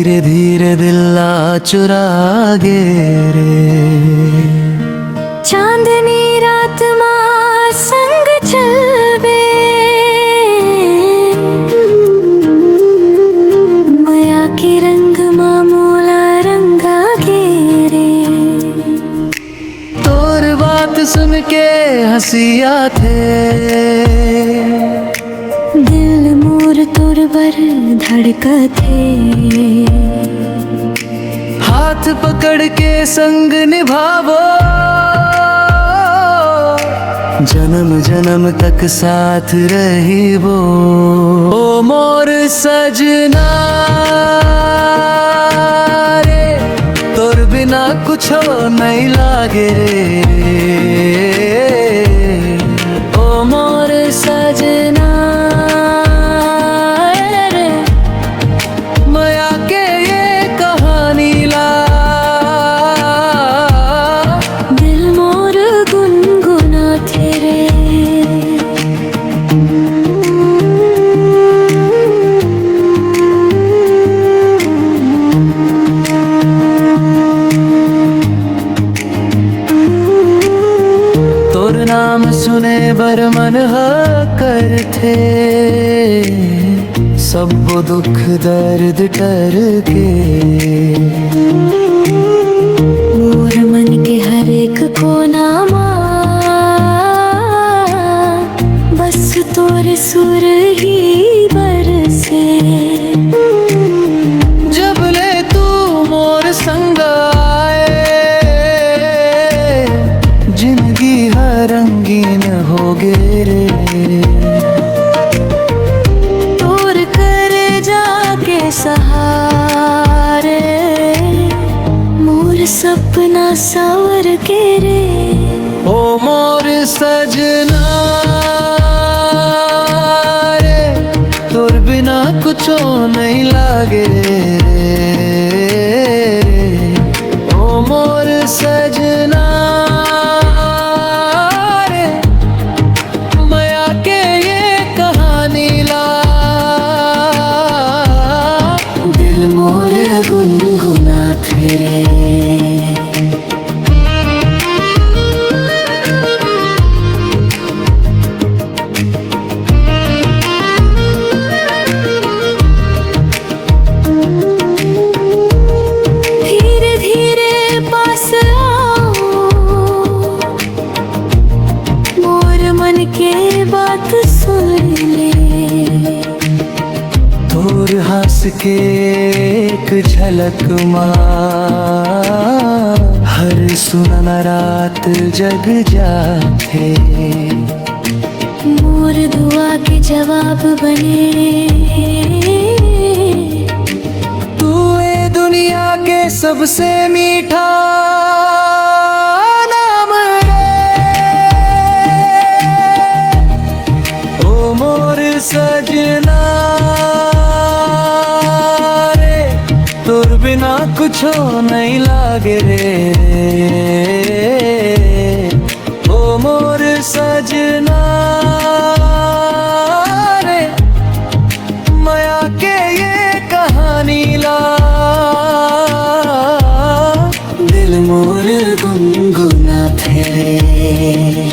धीरे धीरे दिल्ला चुरा गे रे। चांदनी रात मां संग चलबे, माया के रंग मां मोला रंगा गे रे। तोर बात सुन के हंसिया थे, दिल मोर तोर बर धड़का थे। हाथ पकड़ के संग निभावो, जन्म जन्म तक साथ रहीबो। ओ मोर सजना रे, तोर बिना कुछो नहीं लागे रे। ओ मोर सजना रे, माया के ये कहानी ला। दिल मोर गुनगुना थे रे। तोर नाम सुने बर मन कर थे, सब दुख दर्द टर के। मोर मन के हर एक कोना मां बस तोर सुर ही बरसे। जब ले तू मोर संग आए, जिंदगी हर रंगीन हो गे रे। तोर करे जाके सहारे, मोर सपना सावर के रे। ओ मोर सजना रे, तोर बिना कुछो नहीं लागे रे। ओ मोर सजना रे, माया के ये कहानी ला। दिल मोर गुनगुना थे रे। धीरे धीरे पास आओ, मोर मन के बात सुन ले। तोर हंस के एक झलक माँ, हर सुनना रात जग जाते। मोर दुआ के जवाब बने, तू ए दुनिया के सबसे मीठा नाम रे। ओ मोर सजना रे, तोर बिना कुछो नहीं लागे रे। ओ मोर सजना रे, माया के ये कहानी ला। दिल मोर गुनगुना थे रे।